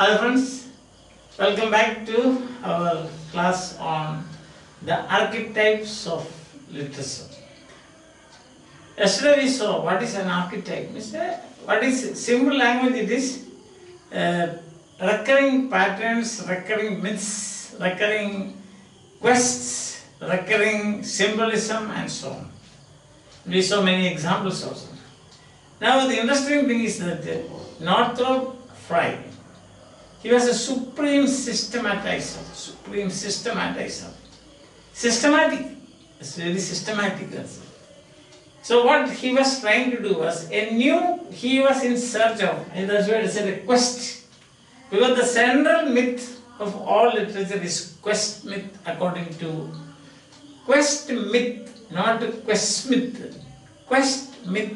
Hello friends, welcome back to our class on the archetypes of literature. Yesterday we saw what is an archetype. What is simple language? It is recurring patterns, recurring myths, recurring quests, recurring symbolism and so on. We saw many examples also. Now the interesting thing is that Northrop Frye, he was a supreme systematizer. Systematic. It's very systematic. So what he was trying to do was he was in search of, and that's why I said a quest. Because the central myth of all literature is quest myth according to Quest Myth, not Quest Myth. Quest Myth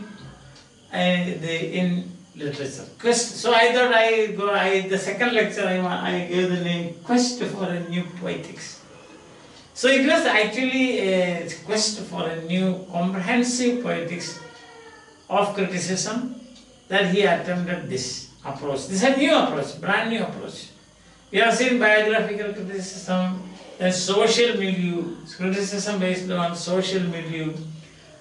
in literature. Quest. So I thought the second lecture I gave the name Quest for a New Poetics. So it was actually a quest for a new comprehensive poetics of criticism that he attempted this approach. This is a new approach, brand new approach. We have seen biographical criticism, then social milieu, criticism based on social milieu,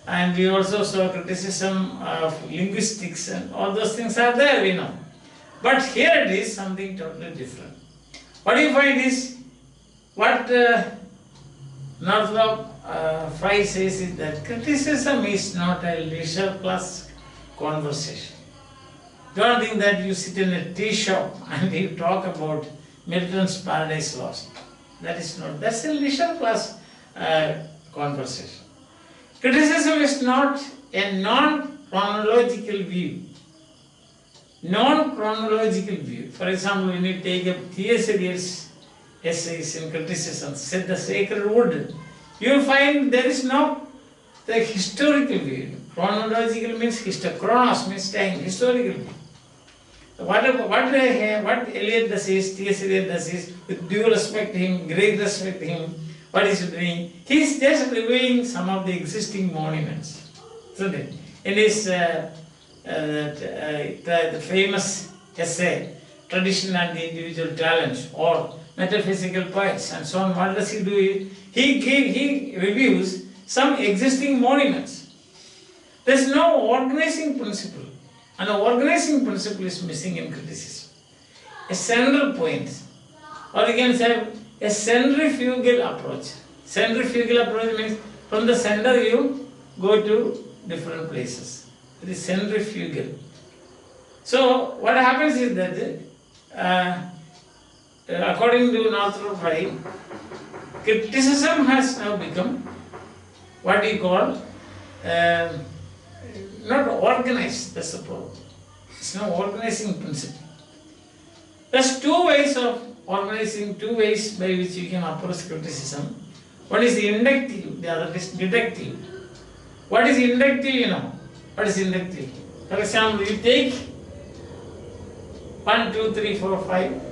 and we also saw criticism of linguistics, and all those things are there, we know. But here it is something totally different. What do you find is, what Northrop Frye says is that criticism is not a leisure class conversation. Don't think that you sit in a tea shop and you talk about Milton's Paradise Lost. That's a leisure class conversation. Criticism is not a non-chronological view. Non-chronological view. For example, when you take up T.S. Eliot's essays in criticism, said the sacred wood, you will find there is no the historical view. Chronological means chronos means time, historical view. What Eliot does is, T.S. Eliot does is, with due respect to him, great respect to him, what is he doing? He is just reviewing some of the existing monuments. Isn't it? In his the famous essay, Tradition and the Individual Talent, or Metaphysical Poets, and so on, what does he do? He reviews some existing monuments. There is no organizing principle. And the organizing principle is missing in criticism. A central point, or you can say a centrifugal approach. Centrifugal approach means from the center you go to different places. It is centrifugal. So what happens is that according to Northrop Frye, criticism has now become what we call not organized. That's the problem. It's no organizing principle. There's two ways of organizing, two ways by which you can approach criticism. One is the inductive, the other is deductive. What is inductive, you know? What is inductive? For example, you take 1, 2, 3, 4, 5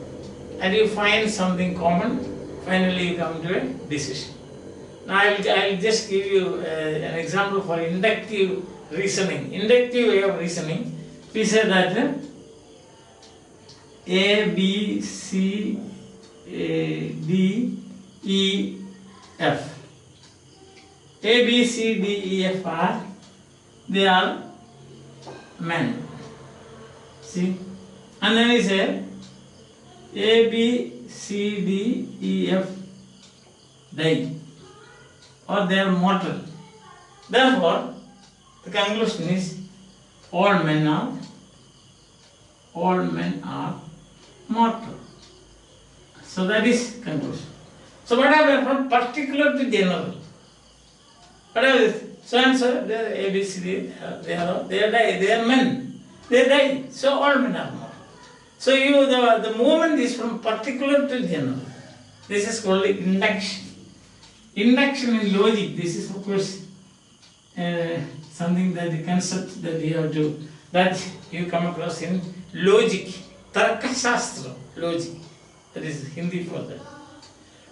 and you find something common, finally you come to a decision. Now I'll just give you an example for inductive reasoning. Inductive way of reasoning, we say that A, B, C, D, E, F. A, B, C, D, E, F they are men. See? And then we say A, B, C, D, E, F die, or they are mortal. Therefore, the conclusion is all men are mortal. So that is conclusion. So what happens from particular to general? What happens? So and so, they are A, B, C, D, they are men. They die. So all men are mortal. So the movement is from particular to general. This is called induction. Induction in logic. This is of course something that the concept that you come across in logic, Tarka Shastra, logic. That is Hindi for that.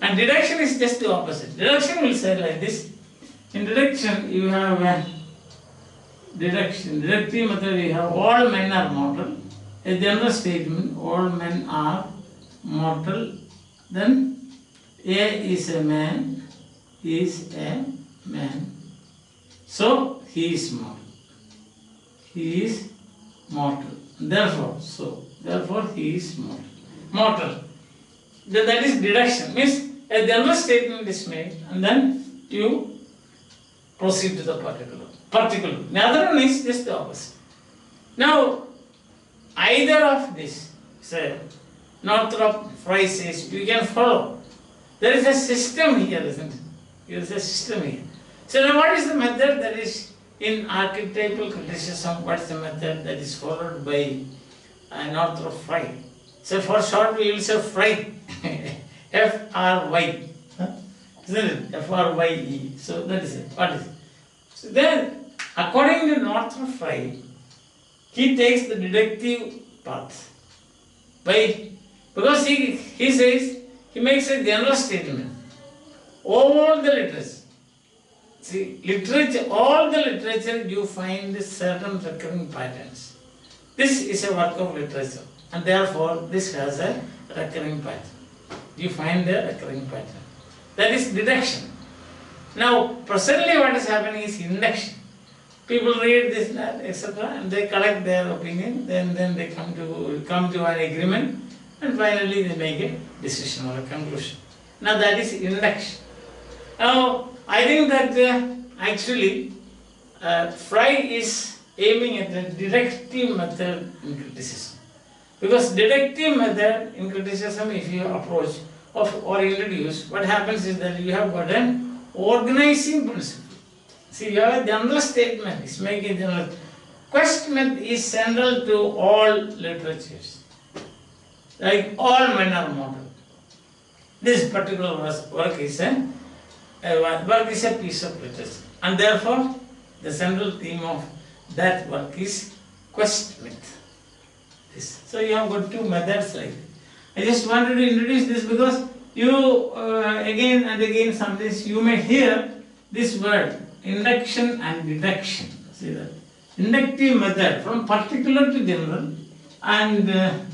And deduction is just the opposite. Deduction will say like this. In deduction, you have deduction. Deductive method, you have all men are mortal. A general statement, all men are mortal. Then A is a man, so he is mortal. He is mortal. Therefore he is mortal. Mortal. That is deduction. Means a general statement is made and then you proceed to the particular. The other one is just the opposite. Now, either of this, say, Northrop Frye says, you can follow. There is a system here, isn't it? There is a system here. So now what is the method that is in archetypal criticism? What is the method that is followed by Northrop Frye? So for short we will say Frye. F-R-Y. Isn't it? F-R-Y-E. So that is it. What is it? So then, according to Northrop Frye, he takes the deductive path. Because he says, he makes a general statement. All the literature. See, all the literature you find certain recurring patterns. This is a work of literature and therefore this has a recurring pattern. You find the recurring pattern. That is deduction. Now, presently what is happening is induction. People read this, that, etc. and they collect their opinion, then they come to an agreement and finally they make a decision or a conclusion. Now that is induction. Now, I think that actually Frye is aiming at the deductive method in criticism. Because deductive method in criticism, if you approach or introduce, what happens is that you have got an organizing principle. See, you have a general statement, it's making general. Quest myth is central to all literatures. Like all men are mortal. This particular work is a piece of literature. And therefore, the central theme of that work is Quest myth. So you have got two methods like that. I just wanted to introduce this because you again and again sometimes you may hear this word induction and deduction. See that? Inductive method from particular to general and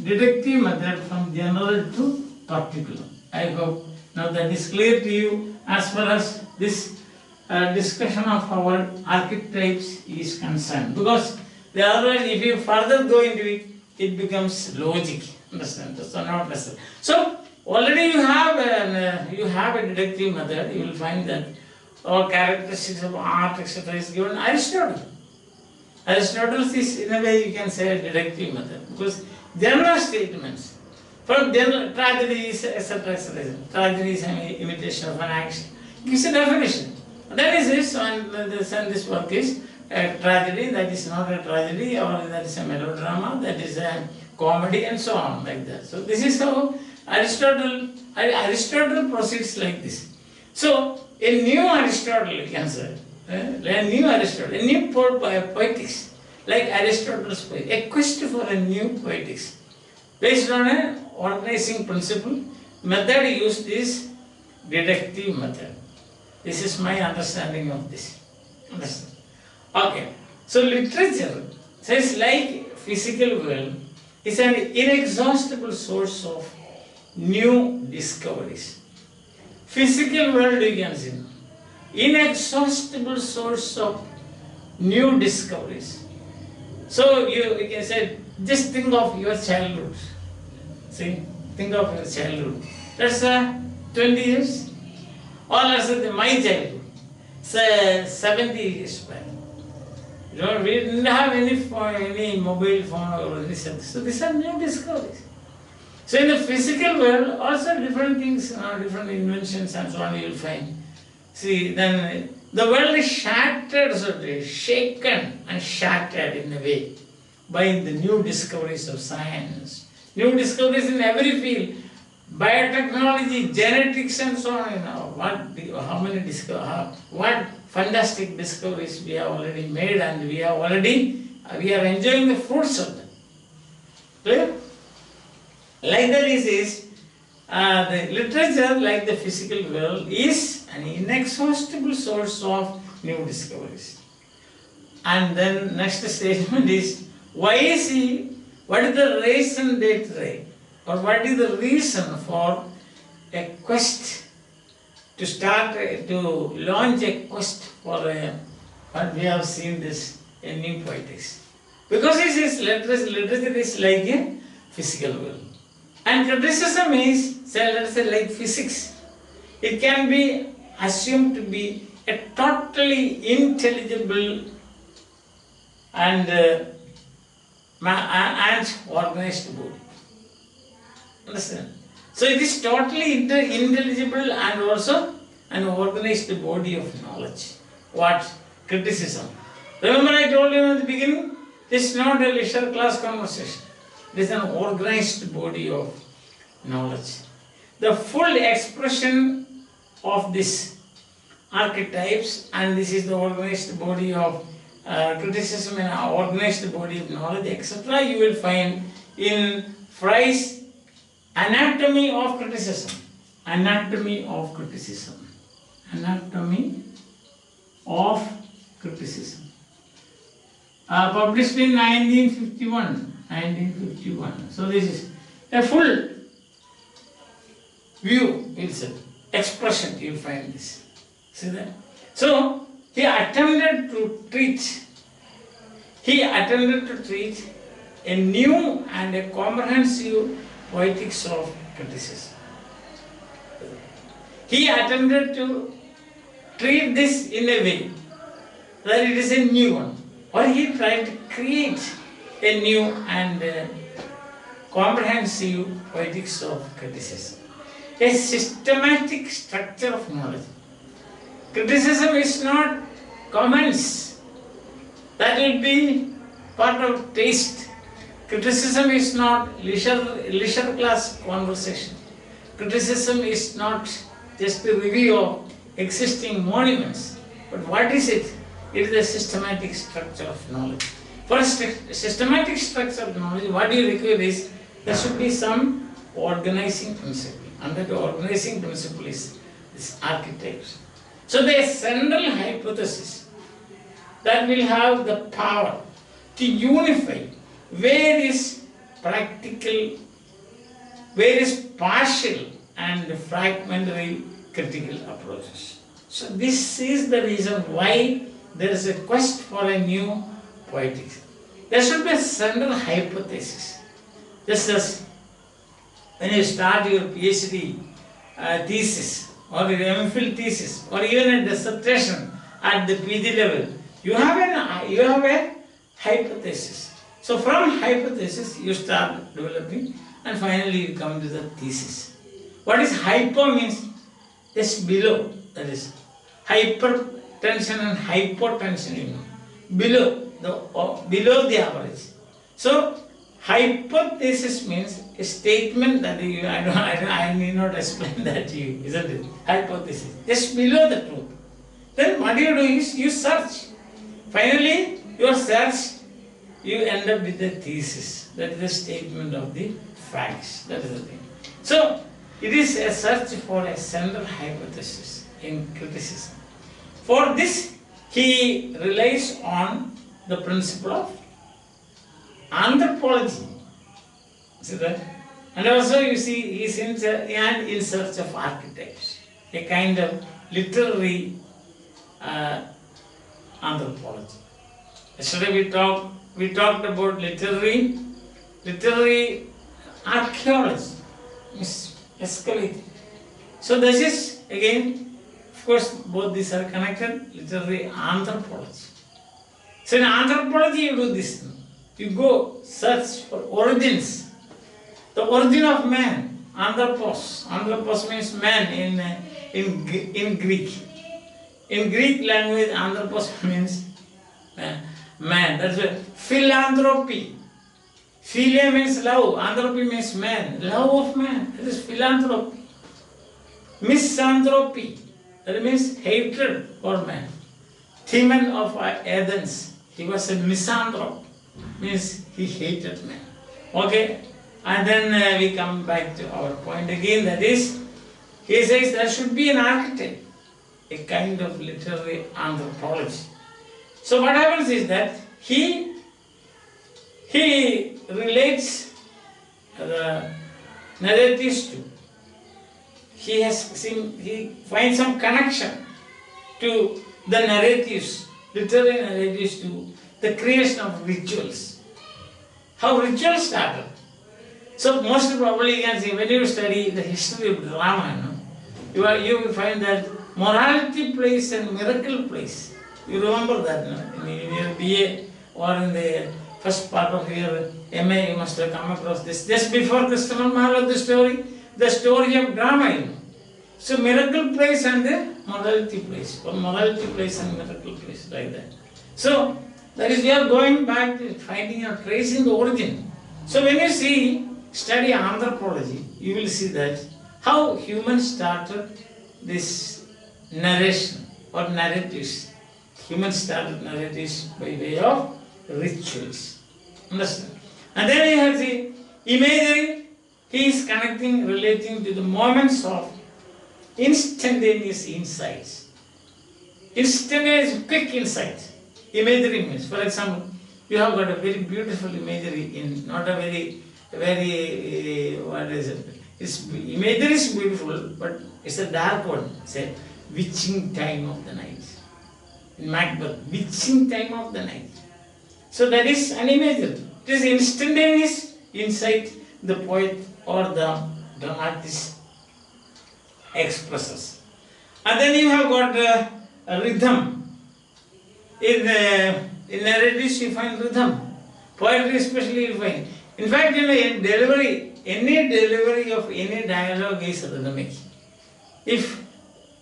deductive method from general to particular. I hope now that is clear to you as far as this discussion of our archetypes is concerned. Because otherwise if you further go into it, it becomes logic. Understand? So not necessary. So already you have a deductive method. You will find that all characteristics of art, etc. is given Aristotle. Aristotle is, in a way, you can say a deductive method because general statements from general tragedies, etc. Tragedy is an imitation of an action. Gives a definition. That is this, and this work is a tragedy, that is not a tragedy, or that is a melodrama, that is a comedy, and so on, like that. So this is how Aristotle proceeds like this. So a new Aristotle, you can say, a new poetics, like Aristotle's poetics, a quest for a new poetics, based on an organizing principle. Method used is deductive method. This is my understanding of this. Understand? Okay. So literature says like physical world is an inexhaustible source of new discoveries. Physical world you can see. Inexhaustible source of new discoveries. So you can say, just think of your childhood. See, think of your childhood. That's 20 years. Or let's say my childhood. Say 70 years back. We didn't have any mobile phone or anything. So these are new discoveries. So in the physical world, also different things, different inventions and so on you will find. See, then the world is shattered, so to say, shaken and shattered in a way by the new discoveries of science. New discoveries in every field, biotechnology, genetics and so on. What fantastic discoveries we have already made, and we are enjoying the fruits of them. Clear? Like that is the literature, like the physical world, is an inexhaustible source of new discoveries. And then next statement is, why is he What is the reason d'etre, or what is the reason for a quest to start, to launch a quest for what we have seen this in new poetics? Because literature is like a physical world. And criticism is, say, let us say, like physics. It can be assumed to be a totally intelligible and organized body. Understand? So it is totally intelligible and also an organized body of knowledge. What? Criticism. Remember I told you in the beginning, this is not a leisure class conversation. It is an organized body of knowledge. The full expression of these archetypes, and this is the organized body of criticism and organized body of knowledge, etc., you will find in Frye's Anatomy of Criticism. Anatomy of Criticism. Anatomy of Criticism. Published in 1951. 1951. So this is a full view, it's an expression, you find this. See that? So he attempted to treat a new and a comprehensive poetics of criticism. He attempted to treat this in a way that it is a new one, or he tried to create a new and comprehensive poetics of criticism, a systematic structure of knowledge. Criticism is not comments that will be part of taste. Criticism is not leisure class conversation. Criticism is not just a review of existing monuments. But what is it? It is a systematic structure of knowledge. For a systematic structure of knowledge, what you require is there should be some organizing principle. And that organizing principle is this archetypes. So the central hypothesis that will have the power to unify various practical, various partial and fragmentary critical approaches. So this is the reason why there is a quest for a new poetics. There should be a central hypothesis. Just as when you start your PhD thesis or your MPhil thesis or even a dissertation at the PG level, you have a hypothesis. So from hypothesis you start developing and finally you come to the thesis. What is hypo means just below, that is hypertension and hypotension, you know, below the average. So hypothesis means a statement that I need not explain that to you, isn't it? Hypothesis, just below the truth. Then what you do is you search. Finally, your search, you end up with a thesis. That is the statement of the facts. That is the thing. So it is a search for a central hypothesis in criticism. For this, he relies on the principle of anthropology. See that? And also you see he is in search of archetypes, a kind of literary anthropology. Yesterday we talked about literary archaeology, excavating. So this is again, of course, both these are connected. Literary anthropology. So in anthropology you do this. You go search for origins. The origin of man, anthropos. Anthropos means man in Greek. In Greek language, anthropos means man. That's why philanthropy. Philia means love. Anthropy means man. Love of man. That is philanthropy. Misanthropy. That means hatred for man. Timon of Athens. He was a misanthrope. Means he hated man. Okay? And then we come back to our point again. That is, he says there should be an archetype. A kind of literary anthropology. So what happens is that he relates the narratives to. He finds some connection to the narratives, literary narratives, to the creation of rituals. How rituals started. So most probably you can see when you study the history of drama, you will find that morality plays and miracle plays. You remember that, no? In your BA or in the first part of your MA, you must have come across this. Just before Christopher Marlowe, the story of drama. So miracle plays and the morality plays, or morality plays and miracle plays, like that. So that is, we are going back to finding or tracing the origin. So when you study anthropology, you will see that how humans started this narration or narratives. Humans started narratives by way of rituals. Understand? And then you have the imagery. He is connecting, relating to the moments of instantaneous insights. Instantaneous, quick insights. Imagery means, for example, you have got a very beautiful imagery in, not a very, what is it? Imagery is beautiful, but it's a dark one. It's a witching time of the night. In Macbeth, witching time of the night. So that is an imagery. It is instantaneous insight the poet or the dramatist expresses. And then you have got a rhythm. In narratives you find rhythm. Poetry especially you find. In fact, any delivery of any dialogue is rhythmic. If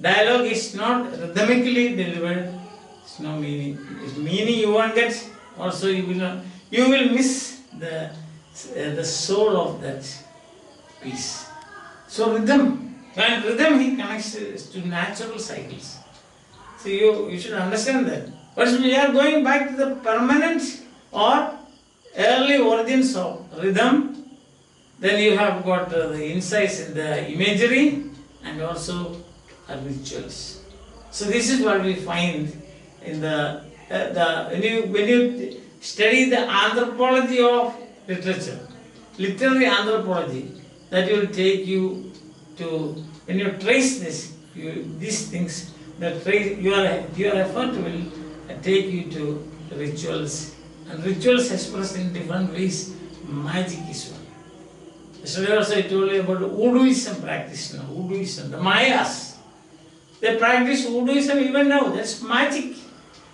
dialogue is not rhythmically delivered, it's no meaning. It's meaning you won't get. Also, you will miss the soul of that piece. So rhythm. And rhythm he connects to natural cycles. So you should understand that. But we are going back to the permanent or early origins of rhythm. Then you have got the insights in the imagery and also rituals. So this is what we find in when you study the anthropology of literature, literary anthropology, that will take you to, when you trace these things, your effort will take you to rituals. And rituals expressed in different ways. Magic is one. Yesterday also I told you about Voodooism practice now. Voodooism, the Mayas. They practice Voodooism even now. That's magic.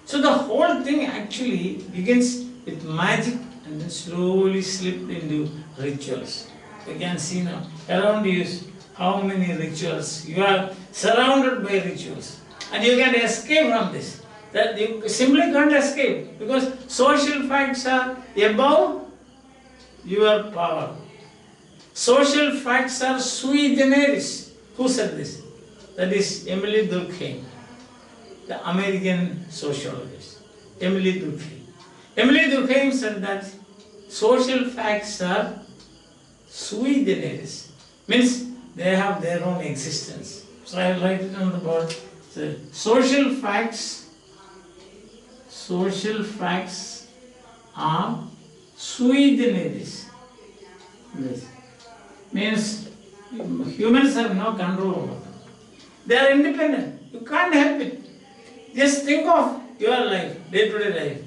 So the whole thing actually begins with magic and then slowly slipped into rituals. You can see now around you how many rituals. You are surrounded by rituals. And you can escape from this. That you simply can't escape, because social facts are above your power. Social facts are sui generis. Who said this? That is Emily Durkheim, the American sociologist. Emily Durkheim. Emily Durkheim said that social facts are sui generis. Means they have their own existence. So I will write it on the board. So, social facts are sui generis. Yes. Means humans have no control over them. They are independent. You can't help it. Just think of your life, day-to-day life.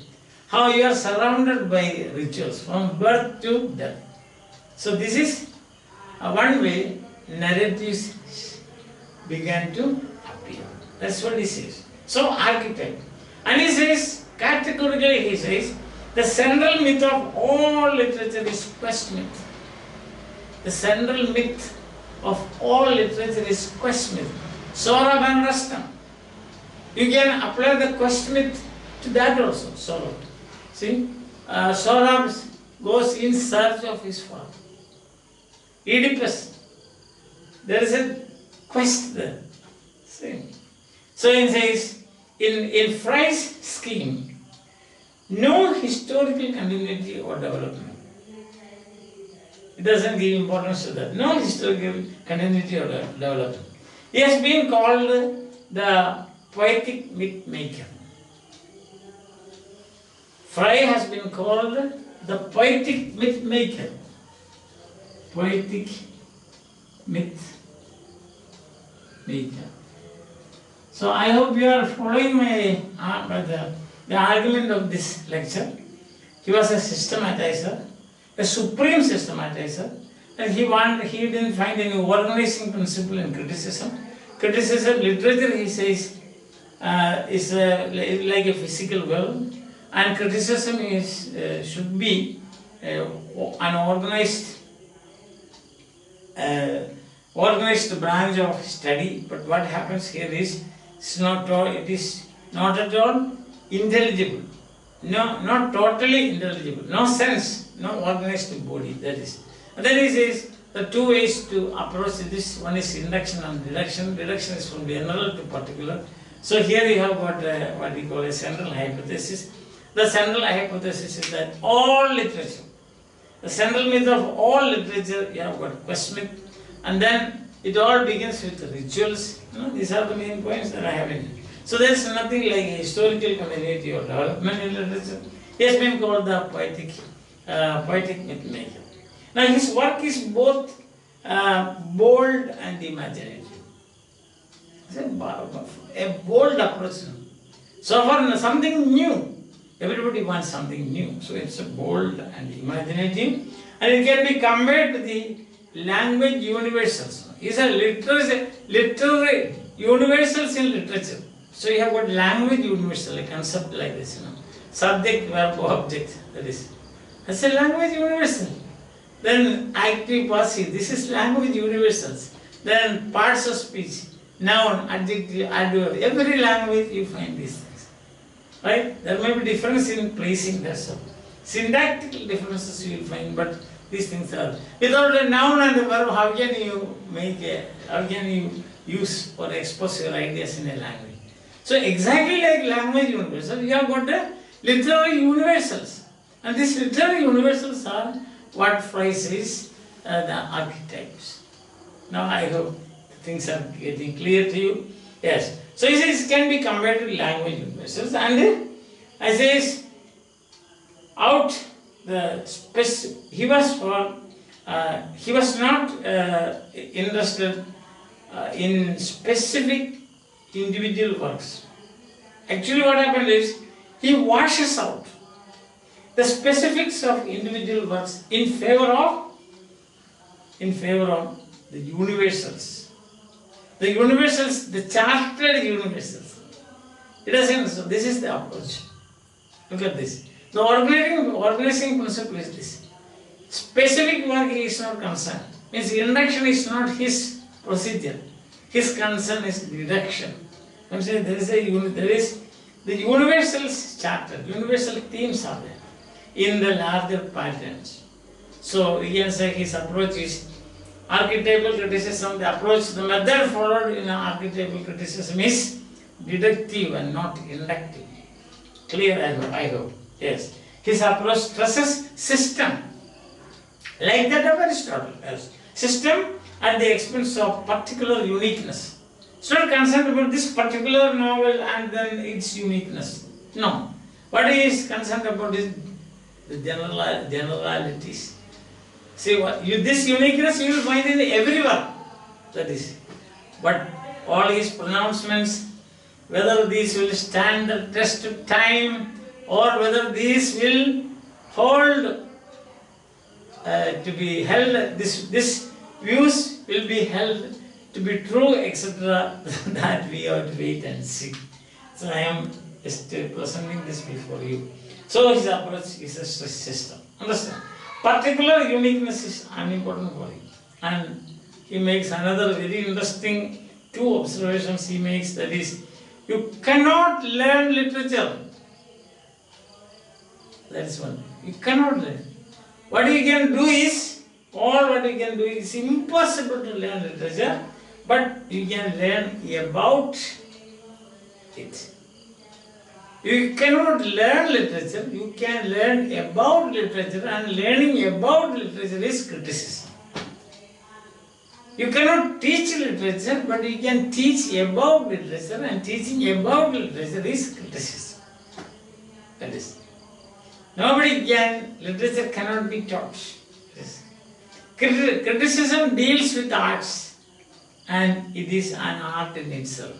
How you are surrounded by rituals from birth to death. So this is one way narratives began to appear. That's what he says. So archetype. And he says, categorically he says, the central myth of all literature is quest myth. The central myth of all literature is quest myth. Sohrab and Rustam. You can apply the quest myth to that also, Sohrab. See, Sohrab goes in search of his father. Oedipus, there is a quest there. See. So he says, in Frye's scheme, no historical continuity or development. It doesn't give importance to that. No historical continuity or development. He has been called the poetic myth maker. Frye has been called the poetic myth maker. Poetic myth maker. So I hope you are following the argument of this lecture. He was a systematizer, a supreme systematizer, and he didn't find any organizing principle in criticism. Criticism, literature, he says, is like a physical world, and criticism should be an organized branch of study. But what happens here is it is not at all intelligible. No, not totally intelligible. No sense, no organized body. That is. And then he says the two ways to approach this. One is induction and deduction. Deduction is from general to particular. So here you have got what we call a central hypothesis. The central hypothesis is that all literature, the central myth of all literature, you have got Quest Myth, and then it all begins with rituals. These are the main points that I have in it. So there is nothing like a historical continuity or development in literature. He has been called the poetic myth maker. Now his work is both bold and imaginative. It's a bold approach. So for something new, everybody wants something new. So it's a bold and imaginative, and it can be compared to the language universals. These are literary universals in literature. So you have got language universal, a concept like this, subject, verb, object, that is. That's a language universal. Then active, passive, this is language universals. Then parts of speech, noun, adjective, adverb, every language you find these things. Right? There may be difference in placing that stuff. Syntactical differences you will find, but these things are. Without a noun and a verb, how can you use or expose your ideas in a language? So exactly like language universal, you have got the literary universals. And these literary universals are what Frye says the archetypes. Now I hope things are getting clear to you. Yes. So he says it can be compared to language universals, and I says he was not interested in specific individual works. Actually what happened is he washes out the specifics of individual works in favor of the universals. The universals, the chartered universals. It doesn't. So this is the approach. Look at this. The organizing principle is this. Specific work he is not concerned. Means induction is not his procedure. His concern is deduction. I'm saying there is the universals chartered. Universal themes are there in the larger patterns. So we can say his approach is archetypal criticism. The approach, the method followed in archetypal criticism is deductive and not inductive. Clear, I hope. Yes. His approach stresses system, like that of Aristotle. Yes. System at the expense of particular uniqueness. It's not concerned about this particular novel and then its uniqueness. No. What he is concerned about is the generalities. See, this uniqueness you will find in every work. That is. But all his pronouncements, whether these will stand the test of time or whether these will hold to be held, this views will be held to be true, etc. that we have to wait and see. So I am just presenting this before you. So his approach is a stress system. Understand? Particular uniqueness is unimportant for him. And he makes another very interesting two observations he makes, that is, you cannot learn literature. That is one. You cannot learn. What you can do is, impossible to learn literature, but you can learn about it. You cannot learn literature, you can learn about literature, and learning about literature is criticism. You cannot teach literature, but you can teach about literature, and teaching about literature is criticism. That is. Nobody can, literature cannot be taught. Yes. Criticism deals with arts, and it is an art in itself.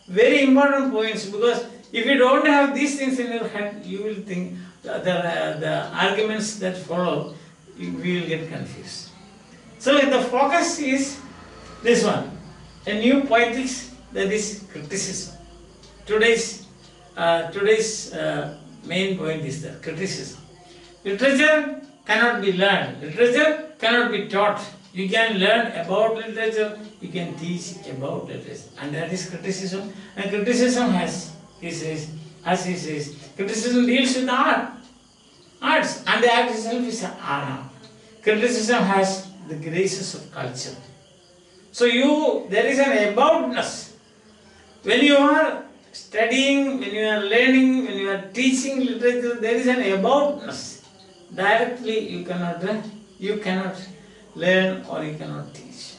Very important points, because if you don't have these things in your head, you will think the arguments that follow, we will get confused. So the focus is this one, a new poetics, that is criticism. Today's main point is the criticism. Literature cannot be learned. Literature cannot be taught. You can learn about literature, you can teach about literature. And that is criticism. And criticism has, he says, criticism deals with arts. And the art itself is an art. Criticism has the graces of culture. So there is an aboutness. When you are studying, when you are learning, when you are teaching literature, there is an aboutness. Directly you cannot learn or you cannot teach.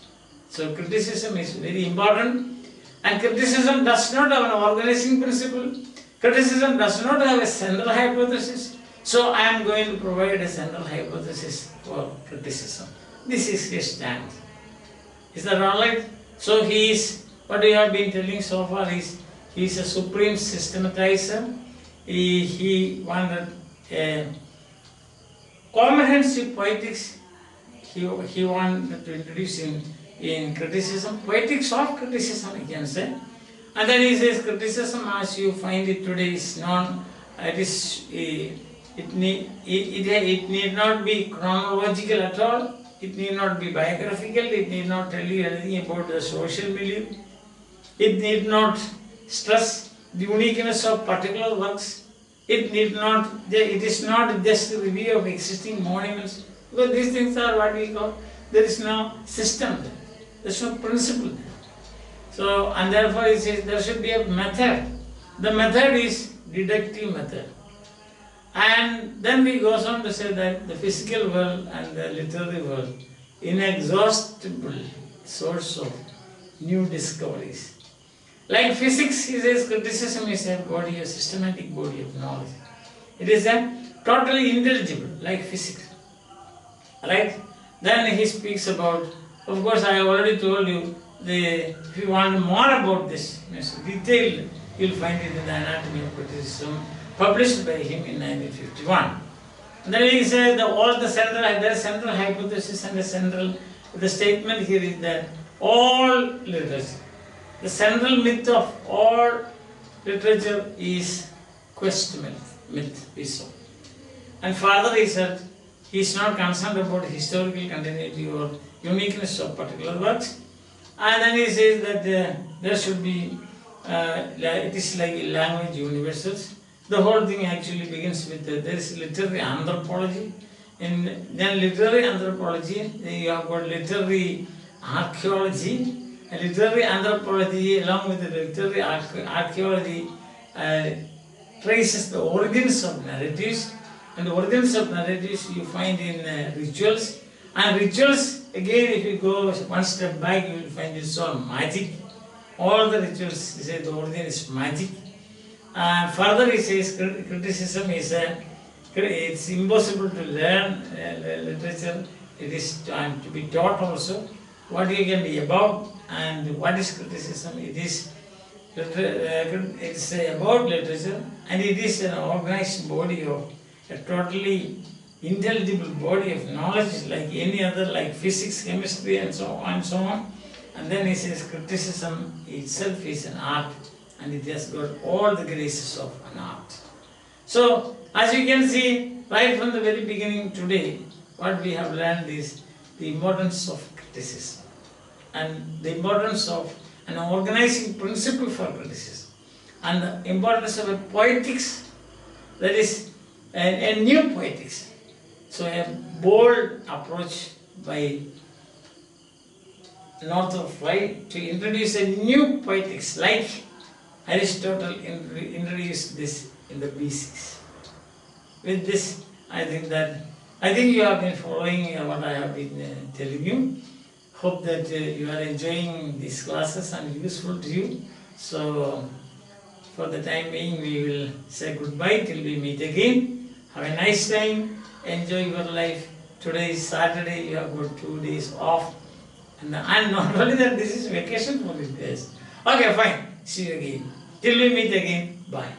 So criticism is very important, and criticism does not have an organizing principle. Criticism does not have a central hypothesis. So I am going to provide a central hypothesis for criticism. This is his stand. Is that alright? So he is, what we have been telling so far is, he is a supreme systematizer. He wanted a comprehensive poetics. He wanted to introduce in criticism, poetics of criticism, you can say. And then he says criticism as you find it today is known, it need not be chronological at all, it need not be biographical, it need not tell you anything about the social milieu, it need not stress the uniqueness of particular works, it is not just a review of existing monuments, because these things are what we call, there is no system there, there is no principle there. So, and therefore it says there should be a method. The method is deductive method. And then he goes on to say that the physical world and the literary world, inexhaustible source of new discoveries. Like physics, he says criticism is a body, a systematic body of knowledge. It is a totally intelligible, like physics. Right? Then he speaks about, of course I have already told you, if you want more about this, detailed, you will find it in the Anatomy of Criticism, published by him in 1951. And then he says there is central hypothesis and the statement here is that all literature, the central myth of all literature is Quest Myth.Literature. And further he said, he is not concerned about historical continuity or uniqueness of particular works. And then he says that there should be, it is like language universals. The whole thing actually begins with, there is literary anthropology. In then literary anthropology, you have got literary archaeology. And literary anthropology along with the literary archaeology traces the origins of narratives. And the origins of narratives you find in rituals. And rituals, again, if you go one step back, you will find it's all magic. All the rituals, he says the origin is magic. Further, he says criticism is it's impossible to learn literature. It is to be taught also. What you can be about and what is criticism? It is it's about literature, and it is an organized body of a totally intelligible body of knowledge like any other, like physics, chemistry and so on and so on. And then he says criticism itself is an art, and it has got all the graces of an art. So, as you can see, right from the very beginning today, what we have learned is the importance of criticism and the importance of an organizing principle for criticism and the importance of a poetics, that is a new poetics. So a bold approach by Northrop Frye to introduce a new poetics like Aristotle introduced this in the B6. With this, I think you have been following what I have been telling you. Hope that you are enjoying these classes and useful to you. So, for the time being, we will say goodbye till we meet again. Have a nice time. Enjoy your life. Today is Saturday. You have got 2 days off. And not only that, this is vacation for these days. Okay, fine. See you again. Till we meet again. Bye.